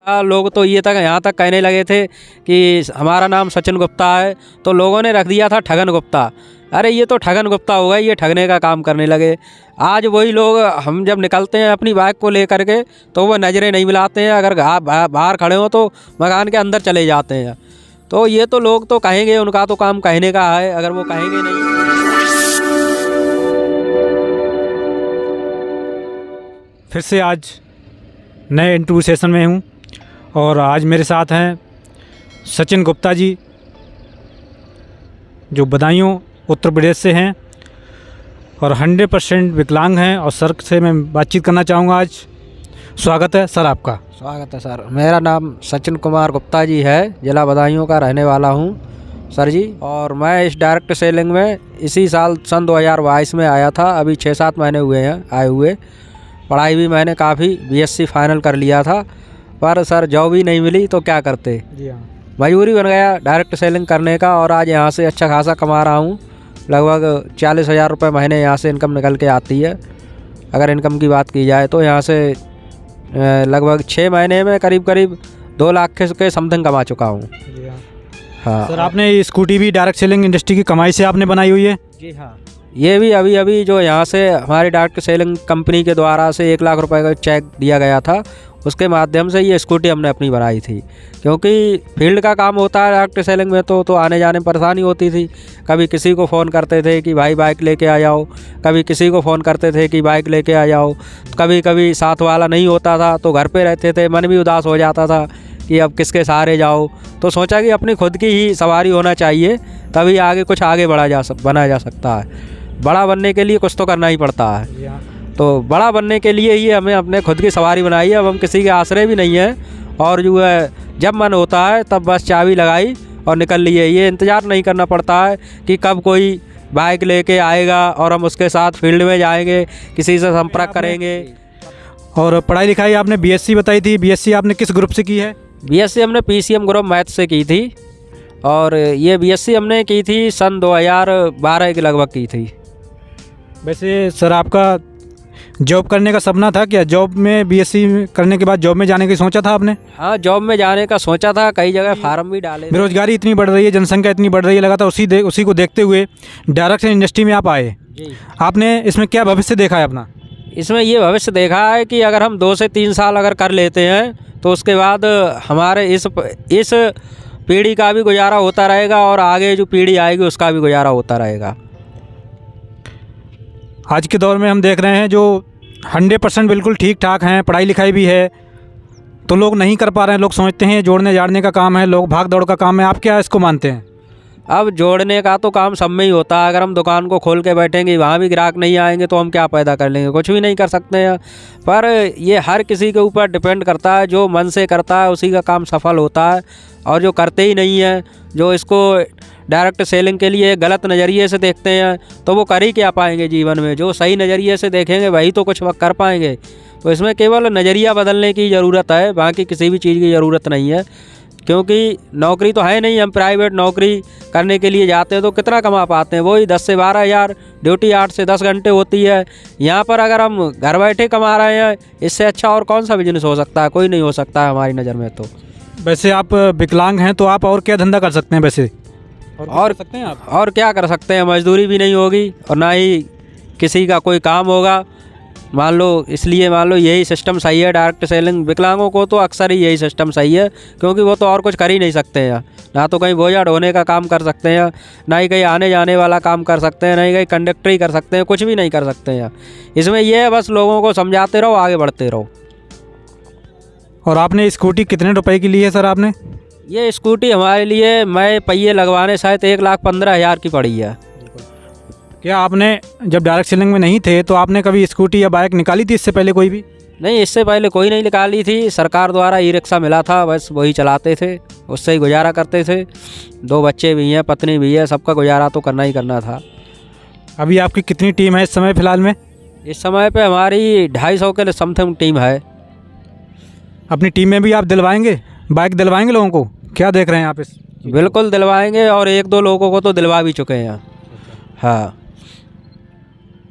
लोग तो ये तक यहाँ तक कहने लगे थे कि हमारा नाम सचिन गुप्ता है, तो लोगों ने रख दिया था ठगन गुप्ता। अरे ये तो ठगन गुप्ता होगा, ये ठगने का काम करने लगे। आज वही लोग, हम जब निकलते हैं अपनी बाइक को लेकर के तो वो नज़रें नहीं मिलाते हैं, अगर बाहर खड़े हो तो मकान के अंदर चले जाते हैं। तो ये तो लोग तो कहेंगे, उनका तो काम कहने का है, अगर वो कहेंगे नहीं। फिर से आज नए इंटरव्यू सेशन में हूँ और आज मेरे साथ हैं सचिन गुप्ता जी, जो बदायूं उत्तर प्रदेश से हैं और 100% विकलांग हैं। और सर से मैं बातचीत करना चाहूँगा आज। स्वागत है सर आपका। स्वागत है सर। मेरा नाम सचिन कुमार गुप्ता जी है, ज़िला बदायूं का रहने वाला हूँ सर जी। और मैं इस डायरेक्ट सेलिंग में इसी साल सन 2022 में आया था। अभी 6-7 महीने हुए हैं आए हुए। पढ़ाई भी मैंने काफ़ी BSc फाइनल कर लिया था, पर सर जॉब ही नहीं मिली तो क्या करते। जी हाँ, मजबूरी बन गया डायरेक्ट सेलिंग करने का। और आज यहाँ से अच्छा खासा कमा रहा हूँ, लगभग 40,000 रुपये महीने यहाँ से इनकम निकल के आती है। अगर इनकम की बात की जाए तो यहाँ से लगभग 6 महीने में करीब 2 लाख के समथिंग कमा चुका हूँ। जी हाँ। हाँ सर, आपने ये स्कूटी भी डायरेक्ट सेलिंग इंडस्ट्री की कमाई से आपने बनाई हुई है? जी हाँ, ये भी अभी जो यहाँ से हमारी डायरेक्ट सेलिंग कंपनी के द्वारा से 1 लाख रुपए का चेक दिया गया था, उसके माध्यम से ये स्कूटी हमने अपनी बनाई थी। क्योंकि फील्ड का काम होता है डायरेक्ट सेलिंग में तो आने जाने में परेशानी होती थी। कभी किसी को फ़ोन करते थे कि भाई बाइक लेके आ जाओ, कभी किसी को फ़ोन करते थे कि बाइक लेके आ जाओ। कभी साथ वाला नहीं होता था तो घर पे रहते थे, मन भी उदास हो जाता था कि अब किसके सहारे जाओ। तो सोचा कि अपनी खुद की ही सवारी होना चाहिए, तभी आगे कुछ आगे बना जा सकता है। बड़ा बनने के लिए कुछ तो करना ही पड़ता है। तो बड़ा बनने के लिए ही हमें अपने खुद की सवारी बनाई है। अब हम किसी के आश्रय भी नहीं हैं, और जो है जब मन होता है तब बस चाबी लगाई और निकल लिए। ये इंतज़ार नहीं करना पड़ता है कि कब कोई बाइक लेके आएगा और हम उसके साथ फील्ड में जाएंगे, किसी से संपर्क करेंगे। और पढ़ाई लिखाई आपने BSc बताई थी, BSc आपने किस ग्रुप से की है? BSc हमने PCM ग्रुप मैथ से की थी, और ये BSc हमने की थी सन 2012 के लगभग की थी। वैसे सर, आपका जॉब करने का सपना था क्या? जॉब में BSc करने के बाद जॉब में जाने की सोचा था आपने? हाँ, जॉब में जाने का सोचा था, कई जगह फार्म भी डाले। बेरोजगारी इतनी बढ़ रही है, जनसंख्या इतनी बढ़ रही है, लगातार उसी को देखते हुए डायरेक्ट इंडस्ट्री में आप आए। जी, आपने इसमें क्या भविष्य देखा है अपना? इसमें ये भविष्य देखा है कि अगर हम 2 से 3 साल अगर कर लेते हैं तो उसके बाद हमारे इस पीढ़ी का भी गुजारा होता रहेगा, और आगे जो पीढ़ी आएगी उसका भी गुजारा होता रहेगा। आज के दौर में हम देख रहे हैं जो 100% बिल्कुल ठीक ठाक हैं, पढ़ाई लिखाई भी है, तो लोग नहीं कर पा रहे हैं। लोग सोचते हैं जोड़ने जाड़ने का काम है, लोग भाग दौड़ का काम है। आप क्या इसको मानते हैं? अब जोड़ने का तो काम सब में ही होता है। अगर हम दुकान को खोल के बैठेंगे, वहाँ भी ग्राहक नहीं आएंगे तो हम क्या पैदा कर लेंगे? कुछ भी नहीं कर सकते हैं। पर ये हर किसी के ऊपर डिपेंड करता है, जो मन से करता है उसी का काम सफल होता है। और जो करते ही नहीं हैं, जो इसको डायरेक्ट सेलिंग के लिए गलत नज़रिए से देखते हैं, तो वो कर ही क्या पाएंगे जीवन में? जो सही नज़रिए से देखेंगे वही तो कुछ कर पाएंगे। तो इसमें केवल नज़रिया बदलने की ज़रूरत है, बाकी किसी भी चीज़ की ज़रूरत नहीं है। क्योंकि नौकरी तो है नहीं, हम प्राइवेट नौकरी करने के लिए जाते हैं तो कितना कमा पाते हैं? वही 10 से 12 हज़ार, ड्यूटी 8 से 10 घंटे होती है। यहाँ पर अगर हम घर बैठे कमा रहे हैं, इससे अच्छा और कौन सा बिजनेस हो सकता है? कोई नहीं हो सकता है हमारी नज़र में। तो वैसे आप विकलांग हैं तो आप और क्या धंधा कर सकते हैं? वैसे और सकते हैं आप? और क्या कर सकते हैं? मजदूरी भी नहीं होगी और ना ही किसी का कोई काम होगा। मान लो यही सिस्टम सही है डायरेक्ट सेलिंग। विकलांगों को तो अक्सर ही यही सिस्टम सही है, क्योंकि वो तो और कुछ कर ही नहीं सकते हैं। ना तो कहीं बोझा ढोने का काम कर सकते हैं, ना ही कहीं आने जाने वाला काम कर सकते हैं, ना ही कहीं कंडक्टरी कर सकते हैं, कुछ भी नहीं कर सकते हैं। इसमें यह है बस लोगों को समझाते रहो, आगे बढ़ते रहो। और आपने स्कूटी कितने रुपए की ली है सर आपने? ये स्कूटी हमारे लिए मैं पहिए लगवाने शायद 1,15,000 की पड़ी है। क्या आपने जब डायरेक्ट सेलिंग में नहीं थे तो आपने कभी स्कूटी या बाइक निकाली थी इससे पहले कोई भी? नहीं, इससे पहले कोई नहीं निकाली थी। सरकार द्वारा ई-रिक्शा मिला था, बस वही चलाते थे, उससे ही गुजारा करते थे। 2 बच्चे भी हैं, पत्नी भी है, सबका गुजारा तो करना ही करना था। अभी आपकी कितनी टीम है इस समय फ़िलहाल में? इस समय पे हमारी 250 के समथिंग टीम है। अपनी टीम में भी आप दिलवाएंगे, बाइक दिलवाएंगे लोगों को? क्या देख रहे हैं आप इस? बिल्कुल दिलवाएंगे, और 1-2 लोगों को तो दिलवा भी चुके हैं। हाँ,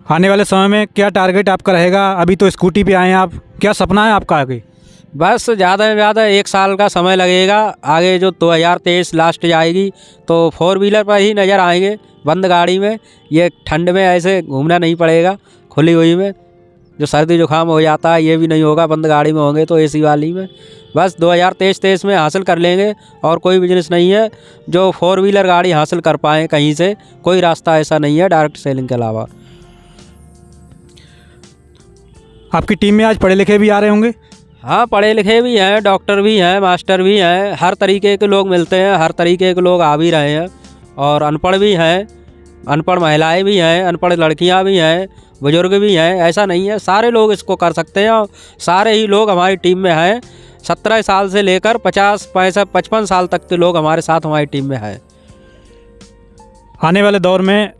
आने वाले समय में क्या टारगेट आपका रहेगा? अभी तो स्कूटी पे आए हैं आप, क्या सपना है आपका आगे? बस ज़्यादा से ज़्यादा 1 साल का समय लगेगा। आगे जो 2023 लास्ट जाएगी तो 4 व्हीलर पर ही नज़र आएंगे, बंद गाड़ी में। ये ठंड में ऐसे घूमना नहीं पड़ेगा खुली हुई में। जो सर्दी जुकाम हो जाता है ये भी नहीं होगा, बंद गाड़ी में होंगे तो एसी वाली में। बस 2023 में हासिल कर लेंगे। और कोई बिजनेस नहीं है जो 4 व्हीलर गाड़ी हासिल कर पाएँ कहीं से, कोई रास्ता ऐसा नहीं है डायरेक्ट सेलिंग के अलावा। आपकी टीम में आज पढ़े लिखे भी आ रहे होंगे? हाँ, पढ़े लिखे भी हैं, डॉक्टर भी हैं, मास्टर भी हैं, हर तरीके के लोग मिलते हैं, हर तरीके के लोग आ भी रहे हैं। और अनपढ़ भी हैं, अनपढ़ महिलाएं भी हैं, अनपढ़ लड़कियां भी हैं, बुजुर्ग भी हैं। ऐसा नहीं है, सारे लोग इसको कर सकते हैं। और सारे ही लोग हमारी टीम में हैं। 17 साल से लेकर 50, 65, 55 साल तक के लोग हमारे साथ हमारी टीम में हैं। आने वाले दौर में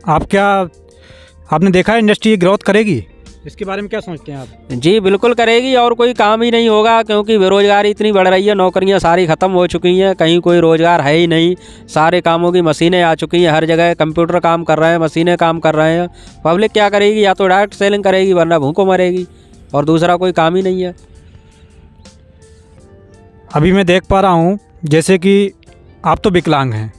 आपने देखा है इंडस्ट्री ग्रोथ करेगी? इसके बारे में क्या सोचते हैं आप? जी बिल्कुल करेगी। और कोई काम ही नहीं होगा क्योंकि बेरोज़गारी इतनी बढ़ रही है, नौकरियां सारी ख़त्म हो चुकी हैं, कहीं कोई रोज़गार है ही नहीं। सारे कामों की मशीनें आ चुकी हैं, हर जगह कंप्यूटर काम कर रहे हैं, मशीनें काम कर रहे हैं। पब्लिक क्या करेगी? या तो डायरेक्ट सेलिंग करेगी वरना भूखों मरेगी, और दूसरा कोई काम ही नहीं है। अभी मैं देख पा रहा हूँ जैसे कि आप तो विकलांग हैं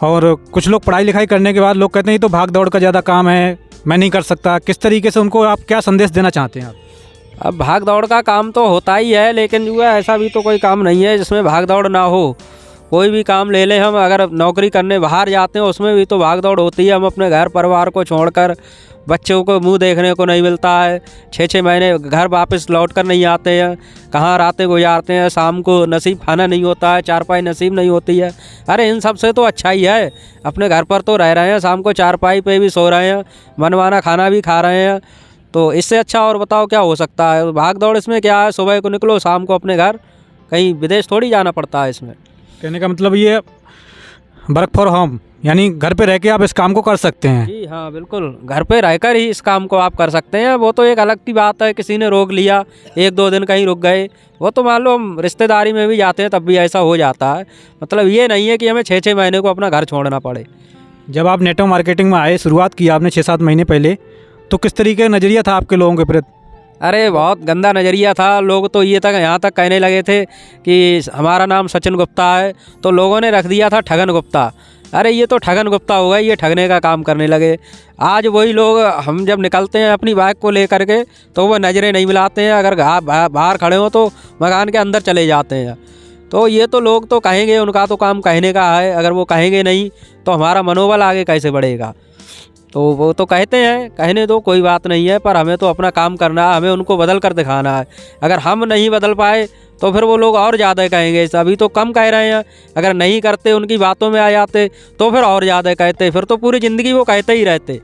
और कुछ लोग पढ़ाई लिखाई करने के बाद लोग कहते हैं ये तो भाग दौड़ का ज़्यादा काम है, मैं नहीं कर सकता। किस तरीके से उनको आप क्या संदेश देना चाहते हैं आप? अब भाग दौड़ का काम तो होता ही है, लेकिन जो है ऐसा भी तो कोई काम नहीं है जिसमें भाग दौड़ ना हो। कोई भी काम ले लें हम, अगर नौकरी करने बाहर जाते हैं उसमें भी तो भाग दौड़ होती है। हम अपने घर परिवार को छोड़कर, बच्चों को मुंह देखने को नहीं मिलता है, 6-6 महीने घर वापस लौट कर नहीं आते हैं, कहाँ रातें गुजारते हैं, शाम को नसीब खाना नहीं होता है, चारपाई नसीब नहीं होती है। अरे इन सब से तो अच्छा ही है अपने घर पर तो रह रहे हैं, शाम को चारपाई पे भी सो रहे हैं, मनमाना खाना भी खा रहे हैं। तो इससे अच्छा और बताओ क्या हो सकता है? भाग दौड़ इसमें क्या है, सुबह को निकलो शाम को अपने घर, कहीं विदेश थोड़ी जाना पड़ता है इसमें। कहने का मतलब ये वर्क फ्रॉम होम, यानी घर पे रह के आप इस काम को कर सकते हैं। जी हाँ बिल्कुल, घर पे रहकर ही इस काम को आप कर सकते हैं। वो तो एक अलग की बात है, किसी ने रोक लिया, 1-2 दिन कहीं रुक गए, वो तो मान लो हम रिश्तेदारी में भी जाते हैं तब भी ऐसा हो जाता है। मतलब ये नहीं है कि हमें 6-6 महीने को अपना घर छोड़ना पड़े। जब आप नेटवर्क मार्केटिंग में आए, शुरुआत की आपने 6-7 महीने पहले, तो किस तरीके का नज़रिया था आपके लोगों के प्रति? अरे बहुत गंदा नज़रिया था। लोग तो ये तक यहाँ तक कहने लगे थे कि हमारा नाम सचिन गुप्ता है, तो लोगों ने रख दिया था ठगन गुप्ता। अरे ये तो ठगन गुप्ता होगा, ये ठगने का काम करने लगे। आज वही लोग, हम जब निकलते हैं अपनी बाइक को लेकर के तो वो नज़रें नहीं मिलाते हैं, अगर बाहर खड़े हो तो मकान के अंदर चले जाते हैं। तो ये तो लोग तो कहेंगे, उनका तो काम कहने का है, अगर वो कहेंगे नहीं तो हमारा मनोबल आगे कैसे बढ़ेगा? तो वो तो कहते हैं, कहने दो, कोई बात नहीं है, पर हमें तो अपना काम करना है, हमें उनको बदल कर दिखाना है। अगर हम नहीं बदल पाए तो फिर वो लोग और ज़्यादा कहेंगे। अभी तो कम कह रहे हैं, अगर नहीं करते, उनकी बातों में आ जाते तो फिर और ज़्यादा कहते, फिर तो पूरी ज़िंदगी वो कहते ही रहते।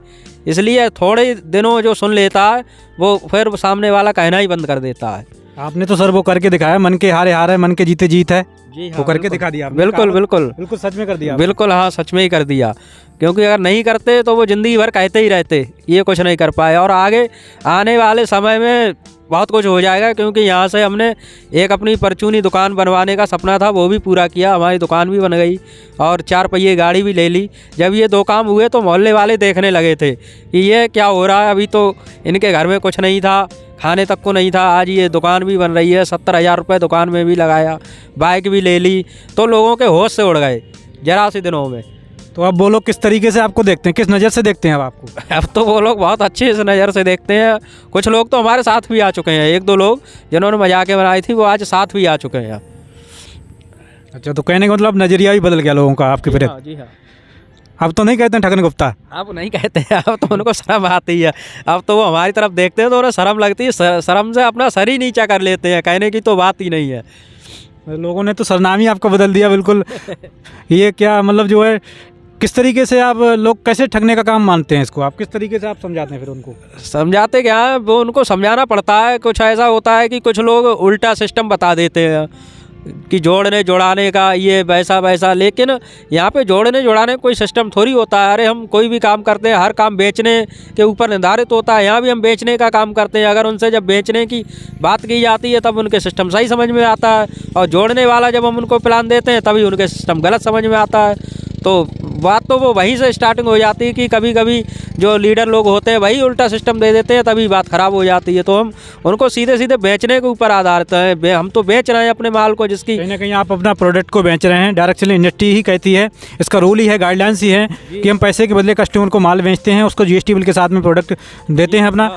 इसलिए थोड़े दिनों जो सुन लेता है वो फिर सामने वाला कहना ही बंद कर देता है। आपने तो सर वो करके दिखाया, मन के हारे हार है, मन के जीते जीत है। जी हाँ, वो करके दिखा दिया आपने। बिल्कुल बिल्कुल बिल्कुल सच में कर दिया। बिल्कुल हाँ, सच में ही कर दिया। क्योंकि अगर नहीं करते तो वो ज़िंदगी भर कहते ही रहते, ये कुछ नहीं कर पाए। और आगे आने वाले समय में बहुत कुछ हो जाएगा, क्योंकि यहाँ से हमने एक अपनी परचूनी दुकान बनवाने का सपना था, वो भी पूरा किया। हमारी दुकान भी बन गई और 4 पहिए गाड़ी भी ले ली। जब ये 2 काम हुए तो मोहल्ले वाले देखने लगे थे कि ये क्या हो रहा है। अभी तो इनके घर में कुछ नहीं था, खाने तक को नहीं था, आज ये दुकान भी बन रही है। 70,000 रुपये दुकान में भी लगाया, बाइक भी ले ली, तो लोगों के होश से उड़ गए जरा सी दिनों में। तो अब वो लोग किस तरीके से आपको देखते हैं, किस नज़र से देखते हैं अब आपको? अब तो वो लोग बहुत अच्छे से नज़र से देखते हैं। कुछ लोग तो हमारे साथ भी आ चुके हैं, 1-2 लोग जिन्होंने मजाकें बनाई थी वो आज साथ भी आ चुके हैं। अच्छा, तो कहने का मतलब नज़रिया भी बदल गया लोगों का आपके प्रति? जी हाँ। अब तो नहीं कहते हैं ठगन गुप्ता? अब नहीं कहते हैं, अब तो उनको शर्म आती है। अब तो वो हमारी तरफ देखते हैं तो उन्हें शर्म लगती है, शर्म से अपना सर ही नीचा कर लेते हैं, कहने की तो बात ही नहीं है। लोगों ने तो सरनाम ही आपका बदल दिया बिल्कुल। ये क्या मतलब जो है, किस तरीके से आप लोग कैसे ठगने का काम मानते हैं इसको? आप किस तरीके से आप समझाते हैं फिर उनको? समझाते क्या है, वो उनको समझाना पड़ता है। कुछ ऐसा होता है कि कुछ लोग उल्टा सिस्टम बता देते हैं कि जोड़ने जुड़ाने का ये वैसा वैसा, लेकिन यहाँ पे जोड़ने जुड़ाने का कोई सिस्टम थोड़ी होता है। अरे हम कोई भी काम करते हैं, हर काम बेचने के ऊपर निर्धारित होता है। यहाँ भी हम बेचने का काम करते हैं, अगर उनसे जब बेचने की बात की जाती है तब उनके सिस्टम सही समझ में आता है, और जोड़ने वाला जब हम उनको प्लान देते हैं तभी उनके सिस्टम गलत समझ में आता है। तो बात तो वो वहीं से स्टार्टिंग हो जाती है कि कभी कभी जो लीडर लोग होते हैं वही उल्टा सिस्टम दे देते हैं, तभी बात ख़राब हो जाती है। तो हम उनको सीधे सीधे बेचने के ऊपर आधारित हैं, हम तो बेच रहे हैं अपने माल को, जिसकी कहीं ना कहीं आप अपना प्रोडक्ट को बेच रहे हैं। डायरेक्ट सेलिंग इंडस्ट्री ही कहती है, इसका रूल ही है, गाइडलाइंस ही है कि हम पैसे के बदले कस्टमर को माल बेचते हैं, उसको जीएसटी बिल के साथ में प्रोडक्ट देते हैं अपना,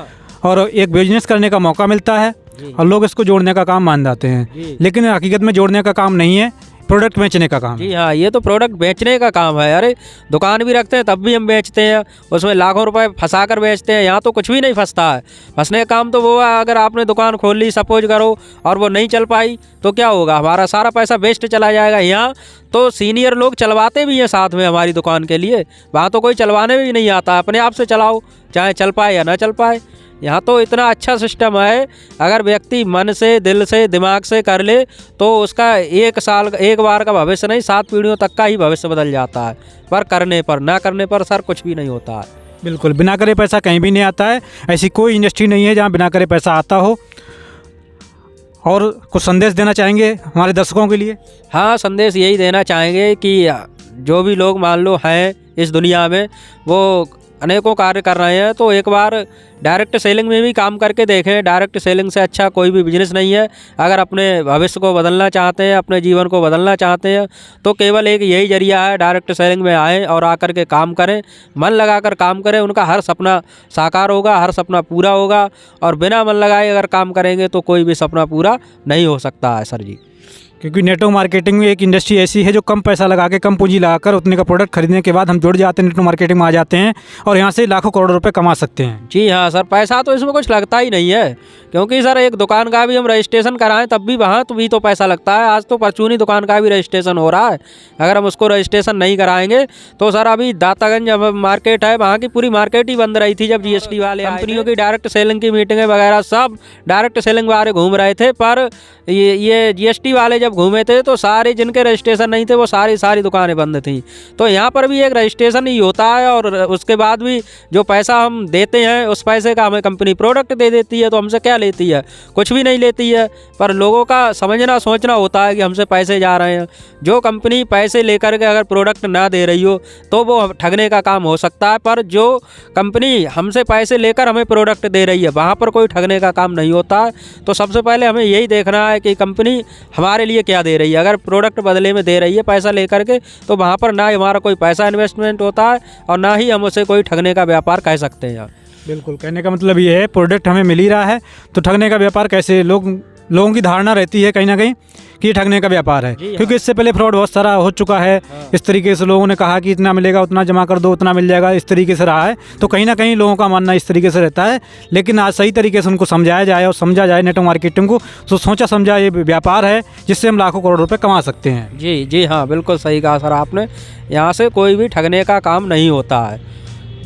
और एक बिजनेस करने का मौका मिलता है और लोग इसको जोड़ने का काम मान जाते हैं। लेकिन हकीकत में जोड़ने का काम नहीं है, प्रोडक्ट बेचने का काम है। जी हाँ, ये तो प्रोडक्ट बेचने का काम है। अरे दुकान भी रखते हैं तब भी हम बेचते हैं, उसमें लाखों रुपए फंसा कर बेचते हैं। यहाँ तो कुछ भी नहीं फंसता है। फंसने का काम तो वो है, अगर आपने दुकान खोल ली सपोज करो और वो नहीं चल पाई तो क्या होगा, हमारा सारा पैसा वेस्ट चला जाएगा। यहाँ तो सीनियर लोग चलवाते भी हैं साथ में हमारी दुकान के लिए, वहाँ तो कोई चलवाने भी नहीं आता, अपने आप से चलाओ, चाहे चल पाए या ना चल पाए। यहाँ तो इतना अच्छा सिस्टम है, अगर व्यक्ति मन से, दिल से, दिमाग से कर ले तो उसका एक बार का भविष्य नहीं, 7 पीढ़ियों तक का ही भविष्य बदल जाता है। पर करने पर, ना करने पर सर कुछ भी नहीं होता है। बिल्कुल, बिना करे पैसा कहीं भी नहीं आता है। ऐसी कोई इंडस्ट्री नहीं है जहाँ बिना करे पैसा आता हो। और कुछ संदेश देना चाहेंगे हमारे दर्शकों के लिए? हाँ, संदेश यही देना चाहेंगे कि जो भी लोग मान लो हैं इस दुनिया में, वो अनेकों कार्य कर रहे हैं, तो एक बार डायरेक्ट सेलिंग में भी काम करके देखें। डायरेक्ट सेलिंग से अच्छा कोई भी बिजनेस नहीं है। अगर अपने भविष्य को बदलना चाहते हैं, अपने जीवन को बदलना चाहते हैं, तो केवल एक यही जरिया है, डायरेक्ट सेलिंग में आएँ और आकर के काम करें, मन लगाकर काम करें। उनका हर सपना साकार होगा, हर सपना पूरा होगा। और बिना मन लगाए अगर काम करेंगे तो कोई भी सपना पूरा नहीं हो सकता है सर जी। क्योंकि नेटवर्क मार्केटिंग में एक इंडस्ट्री ऐसी है जो कम पैसा लगा के, कम पूंजी लगाकर उतने का प्रोडक्ट खरीदने के बाद हम जुड़ जाते हैं, नेटवर्क मार्केटिंग में आ जाते हैं और यहाँ से लाखों करोड़ों रुपए कमा सकते हैं। जी हाँ सर, पैसा तो इसमें कुछ लगता ही नहीं है, क्योंकि सर एक दुकान का भी हम रजिस्ट्रेशन कराएं तब भी वहाँ तो भी तो पैसा लगता है। आज तो परचूनी दुकान का भी रजिस्ट्रेशन हो रहा है, अगर हम उसको रजिस्ट्रेशन नहीं कराएंगे तो सर अभी दातागंज मार्केट है, वहाँ की पूरी मार्केट ही बंद रही थी जब जीएसटी वाले। कंपनियों की डायरेक्ट सेलिंग की मीटिंगें वगैरह सब डायरेक्ट सेलिंग वाले घूम रहे थे, पर ये जीएसटी वाले जब घूमे थे तो सारे जिनके रजिस्ट्रेशन नहीं थे वो सारी दुकानें बंद थी। तो यहाँ पर भी एक रजिस्ट्रेशन ही होता है, और उसके बाद भी जो पैसा हम देते हैं उस पैसे का हमें कंपनी प्रोडक्ट दे देती है, तो हमसे क्या लेती है? कुछ भी नहीं लेती है। पर लोगों का समझना सोचना होता है कि हमसे पैसे जा रहे हैं। जो कंपनी पैसे लेकर के अगर प्रोडक्ट ना दे रही हो तो वो ठगने का काम हो सकता है, पर जो कंपनी हमसे पैसे लेकर हमें प्रोडक्ट दे रही है वहाँ पर कोई ठगने का काम नहीं होता है। तो सबसे पहले हमें यही देखना है कि कंपनी हमारे लिए क्या दे रही है। अगर प्रोडक्ट बदले में दे रही है पैसा लेकर के, तो वहाँ पर ना हमारा कोई पैसा इन्वेस्टमेंट होता है और ना ही हम उसे कोई ठगने का व्यापार कह सकते हैं। बिल्कुल, कहने का मतलब ये है प्रोडक्ट हमें मिल ही रहा है तो ठगने का व्यापार कैसे? लोगों की धारणा रहती है कहीं ना कहीं कि ये ठगने का व्यापार है, क्योंकि इससे पहले फ्रॉड बहुत सारा हो चुका है। इस तरीके से लोगों ने कहा कि इतना मिलेगा, उतना जमा कर दो, उतना मिल जाएगा, इस तरीके से रहा है। तो कहीं ना कहीं लोगों का मानना इस तरीके से रहता है। लेकिन आज सही तरीके से उनको समझाया जाए और समझा जाए नेटवर्क मार्केटिंग को, तो सोचा समझा ये व्यापार है जिससे हम लाखों करोड़ रुपए कमा सकते हैं। जी हाँ, बिल्कुल सही कहा सर आपने। यहाँ से कोई भी ठगने का काम नहीं होता है।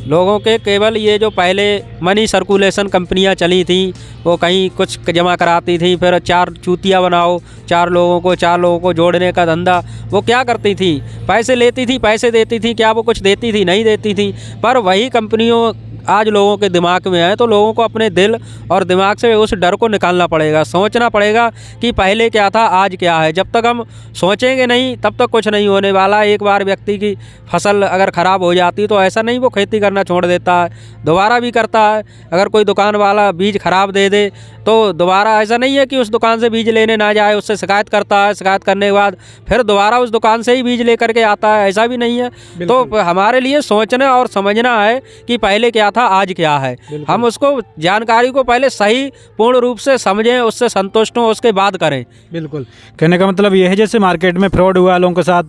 लोगों के केवल ये जो पहले मनी सर्कुलेशन कंपनियां चली थी, वो कहीं कुछ जमा कराती थी, फिर 4 चूतिया बनाओ, 4 लोगों को जोड़ने का धंधा। वो क्या करती थी? पैसे लेती थी, पैसे देती थी, क्या वो कुछ देती थी? नहीं देती थी। पर वही कंपनियों आज लोगों के दिमाग में है, तो लोगों को अपने दिल और दिमाग से उस डर को निकालना पड़ेगा, सोचना पड़ेगा कि पहले क्या था, आज क्या है। जब तक हम सोचेंगे नहीं तब तक कुछ नहीं होने वाला। एक बार व्यक्ति की फसल अगर ख़राब हो जाती तो ऐसा नहीं वो खेती करना छोड़ देता है, दोबारा भी करता है। अगर कोई दुकान वाला बीज ख़राब दे दे तो दोबारा ऐसा नहीं है कि उस दुकान से बीज लेने ना जाए, उससे शिकायत करता है, शिकायत करने के बाद फिर दोबारा उस दुकान से ही बीज लेकर के आता है, ऐसा भी नहीं है। तो हमारे लिए सोचना और समझना है कि पहले क्या था, आज क्या है। हम उसको जानकारी को पहले सही पूर्ण रूप से समझें, उससे संतुष्ट हों, उसके बाद करें। बिल्कुल, कहने का मतलब ये है जैसे मार्केट में फ्रॉड हुआ, लोगों के साथ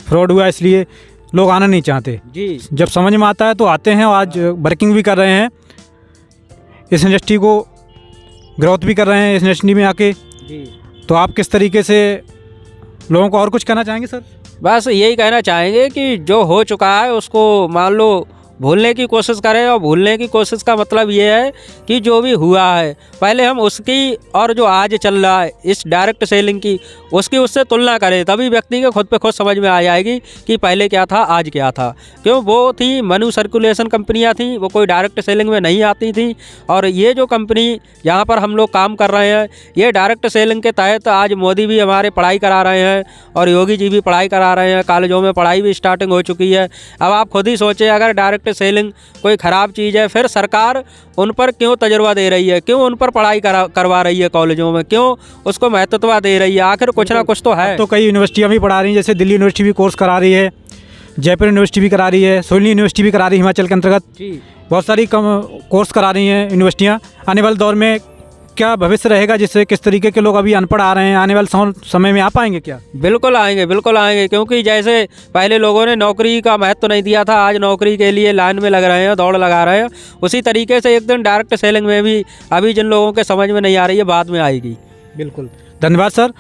फ्रॉड हुआ, इसलिए लोग आना नहीं चाहते। जी, जब समझ में आता है तो आते हैं, और आज वर्किंग भी कर रहे हैं, इस इंडस्ट्री को ग्रोथ भी कर रहे हैं इस इंडस्ट्री में आके। जी, तो आप किस तरीके से लोगों को और कुछ कहना चाहेंगे सर? बस यही कहना चाहेंगे कि जो हो चुका है उसको मान लो भूलने की कोशिश करें। और भूलने की कोशिश का मतलब ये है कि जो भी हुआ है पहले हम उसकी और जो आज चल रहा है इस डायरेक्ट सेलिंग की उसकी उससे तुलना करें, तभी व्यक्ति के खुद पे खुद समझ में आ जाएगी कि पहले क्या था आज क्या था। क्यों, वो थी मनु सर्कुलेशन कंपनियां थी, वो कोई डायरेक्ट सेलिंग में नहीं आती थी। और ये जो कंपनी यहाँ पर हम लोग काम कर रहे हैं ये डायरेक्ट सेलिंग के तहत आज मोदी भी हमारे पढ़ाई करा रहे हैं और योगी जी भी पढ़ाई करा रहे हैं, कॉलेजों में पढ़ाई भी स्टार्टिंग हो चुकी है। अब आप खुद ही सोचें, अगर डायरेक्ट सेलिंग कोई ख़राब चीज़ है फिर सरकार उन पर क्यों तजुर्बा दे रही है, क्यों उन पर पढ़ाई करवा रही है कॉलेजों में, क्यों उसको महत्वता दे रही है? आखिर कुछ ना कुछ तो है। तो कई यूनिवर्सिटियाँ भी पढ़ा रही हैं, जैसे दिल्ली यूनिवर्सिटी भी कोर्स करा रही है, जयपुर यूनिवर्सिटी भी करा रही है, सोलनी यूनिवर्सिटी भी करा रही है हिमाचल के अंतर्गत। जी, बहुत सारी कोर्स करा रही हैं यूनिवर्सिटियाँ। आने वाले दौर में क्या भविष्य रहेगा, जिससे किस तरीके के लोग अभी अनपढ़ आ रहे हैं, आने वाले समय में आ पाएंगे क्या? बिल्कुल आएंगे, बिल्कुल आएंगे। क्योंकि जैसे पहले लोगों ने नौकरी का महत्व नहीं दिया था, आज नौकरी के लिए लाइन में लग रहे हैं, दौड़ लगा रहे हैं। उसी तरीके से एक दिन डायरेक्ट सेलिंग में भी अभी जिन लोगों के समझ में नहीं आ रही है बाद में आएगी। बिल्कुल, धन्यवाद सर।